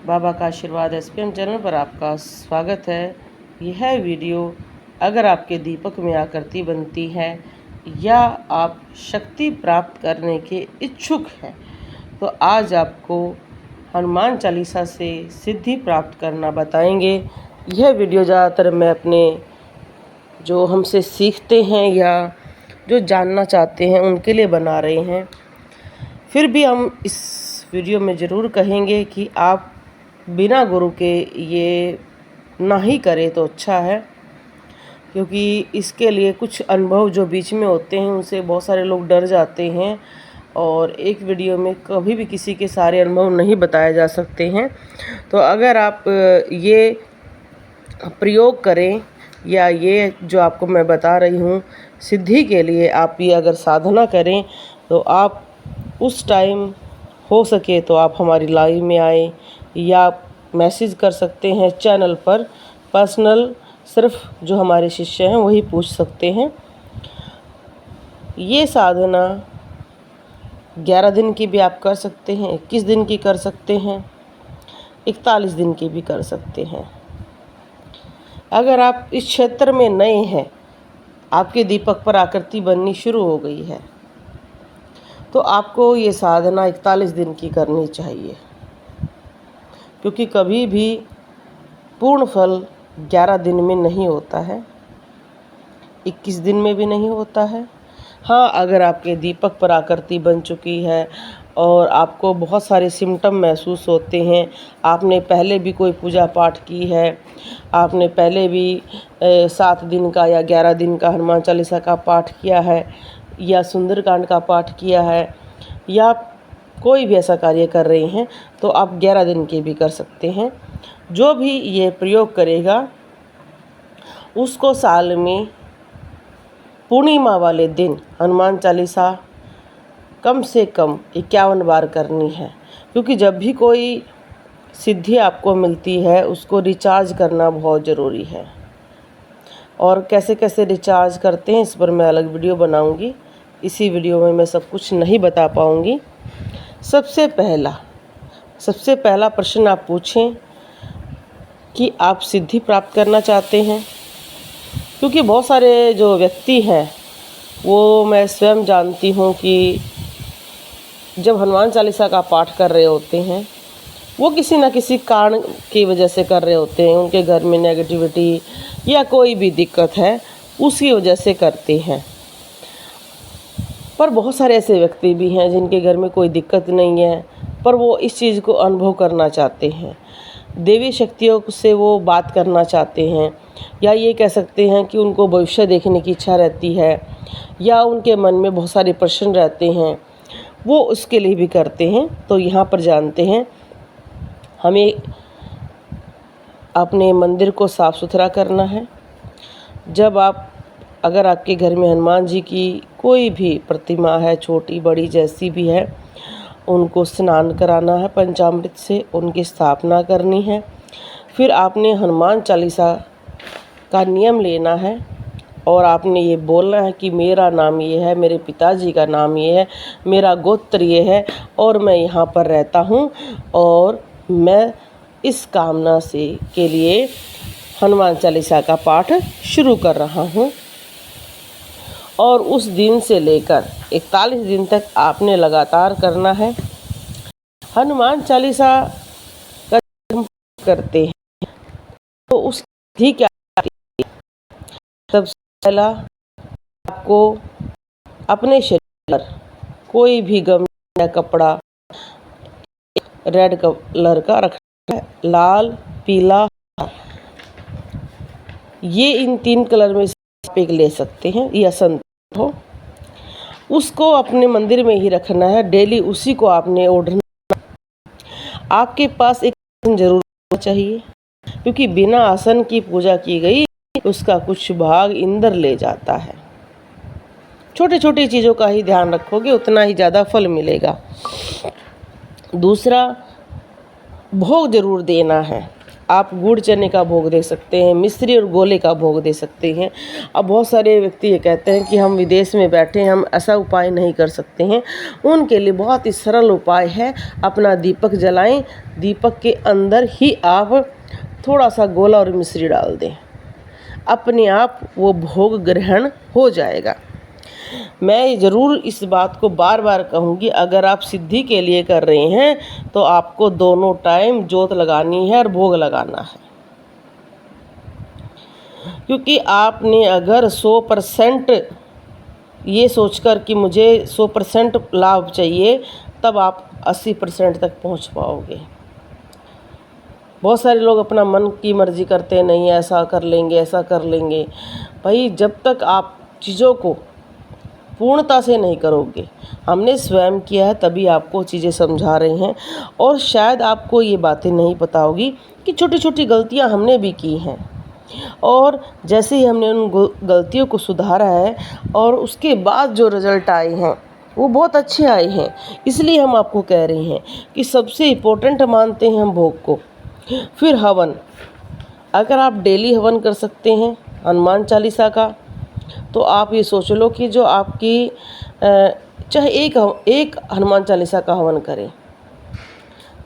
बाबा का आशीर्वाद SPM channel पर आपका स्वागत है। यह वीडियो अगर आपके दीपक में आकृति बनती है या आप शक्ति प्राप्त करने के इच्छुक हैं तो आज आपको हनुमान चालीसा से सिद्धि प्राप्त करना बताएंगे। यह वीडियो ज़्यादातर मैं अपने जो हमसे सीखते हैं या जो जानना चाहते हैं उनके लिए बना रहे हैं। फिर भी हम इस वीडियो में ज़रूर कहेंगे कि आप बिना गुरु के ये ना ही करें तो अच्छा है, क्योंकि इसके लिए कुछ अनुभव जो बीच में होते हैं उनसे बहुत सारे लोग डर जाते हैं और एक वीडियो में कभी भी किसी के सारे अनुभव नहीं बताए जा सकते हैं। तो अगर आप ये प्रयोग करें या ये जो आपको मैं बता रही हूँ सिद्धि के लिए आप ये अगर साधना करें तो आप उस टाइम हो सके तो आप हमारी लाइव में आए या मैसेज कर सकते हैं चैनल पर पर्सनल, सिर्फ जो हमारे शिष्य हैं वही पूछ सकते हैं। ये साधना 11 दिन की भी आप कर सकते हैं, 21 दिन की कर सकते हैं, 41 दिन की भी कर सकते हैं। अगर आप इस क्षेत्र में नए हैं, आपके दीपक पर आकृति बननी शुरू हो गई है तो आपको ये साधना 41 दिन की करनी चाहिए, क्योंकि कभी भी पूर्ण फल 11 दिन में नहीं होता है, 21 दिन में भी नहीं होता है। हाँ, अगर आपके दीपक पर आकृति बन चुकी है और आपको बहुत सारे सिम्टम महसूस होते हैं, आपने पहले भी कोई पूजा पाठ की है, आपने पहले भी 7 दिन का या 11 दिन का हनुमान चालीसा का पाठ किया है या सुंदरकांड का पाठ किया है या कोई भी ऐसा कार्य कर रहे हैं तो आप 11 दिन के भी कर सकते हैं। जो भी ये प्रयोग करेगा उसको साल में पूर्णिमा वाले दिन हनुमान चालीसा कम से कम 51 बार करनी है, क्योंकि जब भी कोई सिद्धि आपको मिलती है उसको रिचार्ज करना बहुत ज़रूरी है। और कैसे कैसे रिचार्ज करते हैं इस पर मैं अलग वीडियो बनाऊंगी, इसी वीडियो में मैं सब कुछ नहीं बता पाऊंगी। सबसे पहला प्रश्न आप पूछें कि आप सिद्धि प्राप्त करना चाहते हैं, क्योंकि बहुत सारे जो व्यक्ति हैं वो मैं स्वयं जानती हूँ कि जब हनुमान चालीसा का पाठ कर रहे होते हैं वो किसी न किसी कारण की वजह से कर रहे होते हैं, उनके घर में नेगेटिविटी या कोई भी दिक्कत है उसकी वजह से करते हैं। पर बहुत सारे ऐसे व्यक्ति भी हैं जिनके घर में कोई दिक्कत नहीं है पर वो इस चीज़ को अनुभव करना चाहते हैं, देवी शक्तियों से वो बात करना चाहते हैं, या ये कह सकते हैं कि उनको भविष्य देखने की इच्छा रहती है या उनके मन में बहुत सारे प्रश्न रहते हैं, वो उसके लिए भी करते हैं। तो यहाँ पर जानते हैं हमें अपने मंदिर को साफ़ सुथरा करना है। अगर आपके घर में हनुमान जी की कोई भी प्रतिमा है, छोटी बड़ी जैसी भी है, उनको स्नान कराना है पंचामृत से, उनकी स्थापना करनी है। फिर आपने हनुमान चालीसा का नियम लेना है और आपने ये बोलना है कि मेरा नाम ये है, मेरे पिताजी का नाम ये है, मेरा गोत्र ये है और मैं यहाँ पर रहता हूँ और मैं इस कामना से के लिए हनुमान चालीसा का पाठ शुरू कर रहा हूँ। और उस दिन से लेकर 41 दिन तक आपने लगातार करना है। हनुमान चालीसा का करते हैं तो उसकी क्या है? सबसे पहला आपको अपने शरीर पर कोई भी गमछा या कपड़ा रेड कलर का रखना है, लाल, पीला, ये इन 3 कलर में से एक ले सकते हैं या संत हो, उसको अपने मंदिर में ही रखना है। डेली उसी को आपने ओढ़ना। आपके पास एक आसन जरूर होना चाहिए, क्योंकि बिना आसन की पूजा की गई उसका कुछ भाग इंद्र ले जाता है। छोटी छोटी चीज़ों का ही ध्यान रखोगे उतना ही ज़्यादा फल मिलेगा। दूसरा, भोग जरूर देना है। आप गुड़ चने का भोग दे सकते हैं, मिश्री और गोले का भोग दे सकते हैं। अब बहुत सारे व्यक्ति ये कहते हैं कि हम विदेश में बैठे हैं, हम ऐसा उपाय नहीं कर सकते हैं। उनके लिए बहुत ही सरल उपाय है, अपना दीपक जलाएं, दीपक के अंदर ही आप थोड़ा सा गोला और मिश्री डाल दें, अपने आप वो भोग ग्रहण हो जाएगा। मैं ज़रूर इस बात को बार बार कहूँगी, अगर आप सिद्धि के लिए कर रहे हैं तो आपको दोनों टाइम जोत लगानी है और भोग लगाना है। क्योंकि आपने अगर 100% ये सोचकर कि मुझे 100% लाभ चाहिए, तब आप 80% तक पहुँच पाओगे। बहुत सारे लोग अपना मन की मर्जी करते हैं, नहीं ऐसा कर लेंगे, ऐसा कर लेंगे। भाई, जब तक आप चीज़ों को पूर्णता से नहीं करोगे, हमने स्वयं किया है तभी आपको चीज़ें समझा रहे हैं। और शायद आपको ये बातें नहीं पता होगी कि छोटी छोटी गलतियां हमने भी की हैं, और जैसे ही हमने उन गलतियों को सुधारा है और उसके बाद जो रिज़ल्ट आए हैं वो बहुत अच्छे आए हैं। इसलिए हम आपको कह रहे हैं कि सबसे इम्पोर्टेंट मानते हैं हम भोग को। फिर हवन, अगर आप डेली हवन कर सकते हैं हनुमान चालीसा का, तो आप ये सोच लो कि जो आपकी चाहे एक हनुमान चालीसा का हवन करें।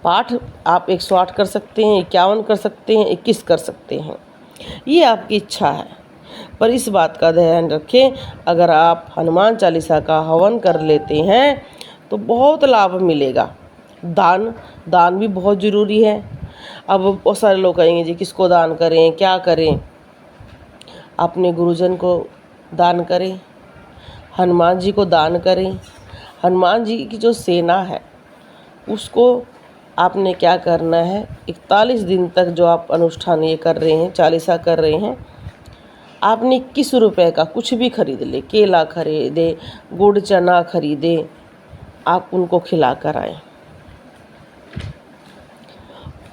पाठ आप 108 कर सकते हैं, 51 कर सकते हैं, 21 कर सकते हैं, ये आपकी इच्छा है। पर इस बात का ध्यान रखें, अगर आप हनुमान चालीसा का हवन कर लेते हैं तो बहुत लाभ मिलेगा। दान भी बहुत ज़रूरी है। अब बहुत सारे लोग कहेंगे जी किसको दान करें, क्या करें। अपने गुरुजन को दान करें, हनुमान जी को दान करें। हनुमान जी की जो सेना है उसको आपने क्या करना है, 41 दिन तक जो आप अनुष्ठान ये कर रहे हैं, चालीसा कर रहे हैं, आपने 21 रुपये का कुछ भी खरीद ले, केला खरीदे, गुड़ चना खरीदे, आप उनको खिला कर आएँ।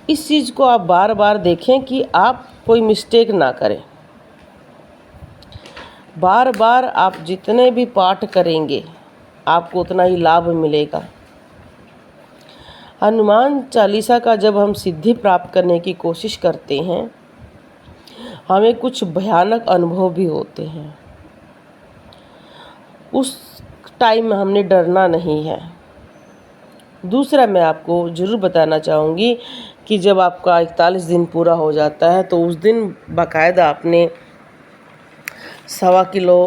इस चीज़ को आप बार बार देखें कि आप कोई मिस्टेक ना करें। बार बार आप जितने भी पाठ करेंगे आपको उतना ही लाभ मिलेगा। हनुमान चालीसा का जब हम सिद्धि प्राप्त करने की कोशिश करते हैं, हमें कुछ भयानक अनुभव भी होते हैं। उस टाइम में हमने डरना नहीं है। दूसरा, मैं आपको ज़रूर बताना चाहूँगी कि जब आपका 41 दिन पूरा हो जाता है तो उस दिन बाकायदा आपने 1.25 किलो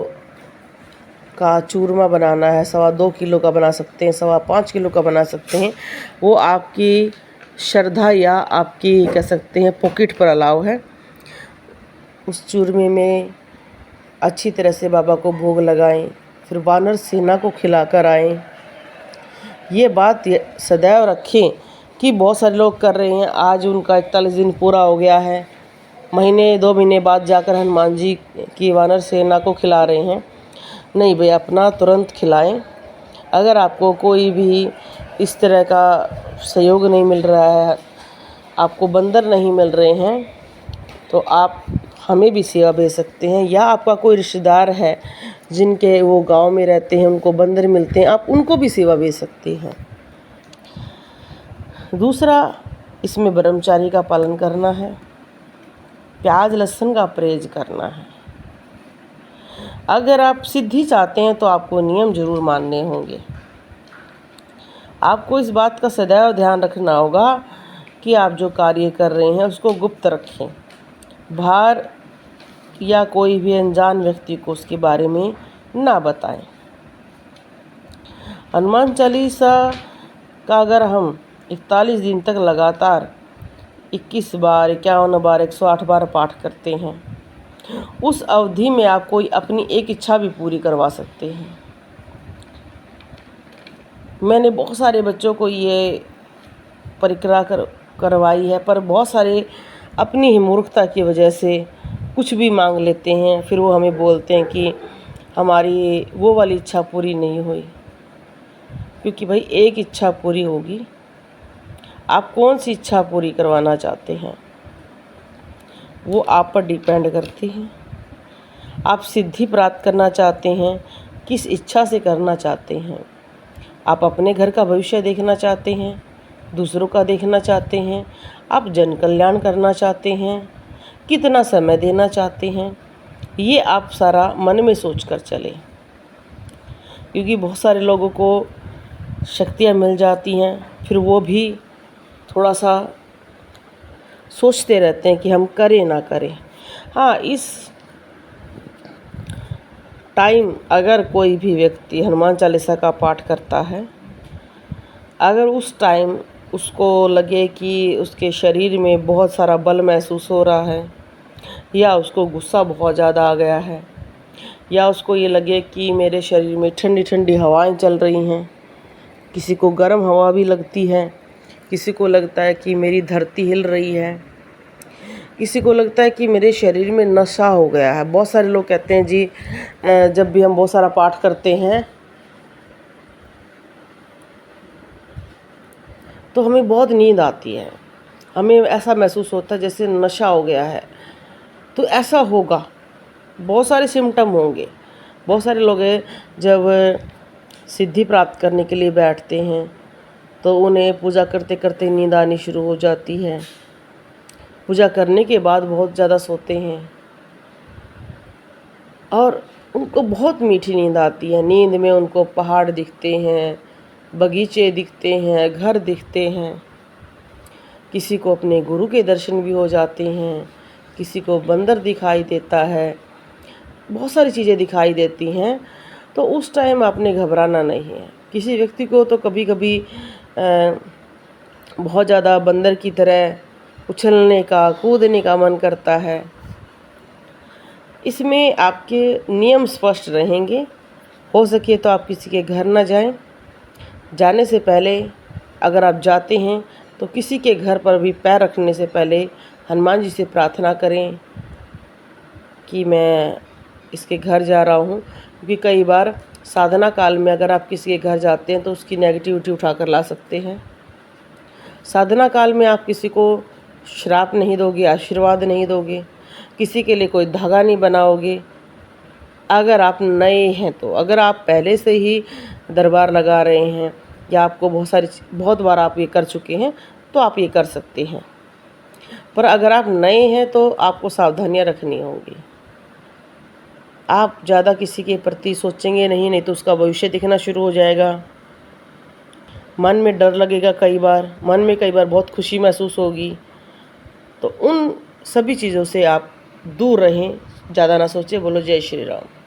का चूरमा बनाना है, 2.25 किलो का बना सकते हैं, 5.25 किलो का बना सकते हैं। वो आपकी श्रद्धा या आपकी कह सकते हैं पॉकेट पर अलाउ है। उस चूरमे में अच्छी तरह से बाबा को भोग लगाएं, फिर वानर सेना को खिलाकर आएं। ये बात सदैव रखें कि बहुत सारे लोग कर रहे हैं, आज उनका 41 दिन पूरा हो गया है, महीने 2 महीने बाद जाकर हनुमान जी की वानर सेना को खिला रहे हैं। नहीं भाई, अपना तुरंत खिलाएं। अगर आपको कोई भी इस तरह का सहयोग नहीं मिल रहा है, आपको बंदर नहीं मिल रहे हैं, तो आप हमें भी सेवा भेज सकते हैं। या आपका कोई रिश्तेदार है जिनके वो गांव में रहते हैं, उनको बंदर मिलते हैं, आप उनको भी सेवा भेज सकते हैं। दूसरा, इसमें ब्रह्मचारी का पालन करना है, प्याज लहसुन का परहेज करना है। अगर आप सिद्धि चाहते हैं तो आपको नियम जरूर मानने होंगे। आपको इस बात का सदैव ध्यान रखना होगा कि आप जो कार्य कर रहे हैं उसको गुप्त रखें, बाहर या कोई भी अनजान व्यक्ति को उसके बारे में ना बताएं। हनुमान चालीसा का अगर हम 41 दिन तक लगातार 21 बार, 51 बार, 108 बार पाठ करते हैं, उस अवधि में आप कोई अपनी एक इच्छा भी पूरी करवा सकते हैं। मैंने बहुत सारे बच्चों को ये परिक्रमा करवाई है, पर बहुत सारे अपनी ही मूर्खता की वजह से कुछ भी मांग लेते हैं, फिर वो हमें बोलते हैं कि हमारी वो वाली इच्छा पूरी नहीं हुई। क्योंकि भाई, एक इच्छा पूरी होगी। आप कौन सी इच्छा पूरी करवाना चाहते हैं वो आप पर डिपेंड करती है। आप सिद्धि प्राप्त करना चाहते हैं, किस इच्छा से करना चाहते हैं। आप अपने घर का भविष्य देखना चाहते हैं, दूसरों का देखना चाहते हैं, आप जन कल्याण करना चाहते हैं, कितना समय देना चाहते हैं, ये आप सारा मन में सोच कर चलें। क्योंकि बहुत सारे लोगों को शक्तियाँ मिल जाती हैं, फिर वो भी थोड़ा सा सोचते रहते हैं कि हम करें ना करें। हाँ, इस टाइम अगर कोई भी व्यक्ति हनुमान चालीसा का पाठ करता है, अगर उस टाइम उसको लगे कि उसके शरीर में बहुत सारा बल महसूस हो रहा है, या उसको गुस्सा बहुत ज़्यादा आ गया है, या उसको ये लगे कि मेरे शरीर में ठंडी ठंडी हवाएं चल रही हैं, किसी को गर्म हवा भी लगती है, किसी को लगता है कि मेरी धरती हिल रही है, किसी को लगता है कि मेरे शरीर में नशा हो गया है। बहुत सारे लोग कहते हैं जी जब भी हम बहुत सारा पाठ करते हैं तो हमें बहुत नींद आती है, हमें ऐसा महसूस होता है जैसे नशा हो गया है। तो ऐसा होगा, बहुत सारे सिम्टम होंगे। बहुत सारे लोग हैं जब सिद्धि प्राप्त करने के लिए बैठते हैं तो उन्हें पूजा करते करते नींद आनी शुरू हो जाती है। पूजा करने के बाद बहुत ज़्यादा सोते हैं और उनको बहुत मीठी नींद आती है। नींद में उनको पहाड़ दिखते हैं, बगीचे दिखते हैं, घर दिखते हैं। किसी को अपने गुरु के दर्शन भी हो जाते हैं, किसी को बंदर दिखाई देता है, बहुत सारी चीज़ें दिखाई देती हैं। तो उस टाइम आपने घबराना नहीं है। किसी व्यक्ति को तो कभी कभी बहुत ज़्यादा बंदर की तरह उछलने का, कूदने का मन करता है। इसमें आपके नियम स्पष्ट रहेंगे। हो सके तो आप किसी के घर न जाएं। जाने से पहले अगर आप जाते हैं तो किसी के घर पर भी पैर रखने से पहले हनुमान जी से प्रार्थना करें कि मैं इसके घर जा रहा हूँ। क्योंकि कई बार साधना काल में अगर आप किसी के घर जाते हैं तो उसकी नेगेटिविटी उठा कर ला सकते हैं। साधना काल में आप किसी को श्राप नहीं दोगे, आशीर्वाद नहीं दोगे, किसी के लिए कोई धागा नहीं बनाओगे। अगर आप नए हैं तो, अगर आप पहले से ही दरबार लगा रहे हैं या आपको बहुत बार आप ये कर चुके हैं तो आप ये कर सकते हैं। पर अगर आप नए हैं तो आपको सावधानियां रखनी होंगी। आप ज़्यादा किसी के प्रति सोचेंगे नहीं तो उसका भविष्य दिखना शुरू हो जाएगा। मन में डर लगेगा, कई बार मन में कई बार बहुत खुशी महसूस होगी। तो उन सभी चीज़ों से आप दूर रहें, ज़्यादा ना सोचें। बोलो जय श्री राम।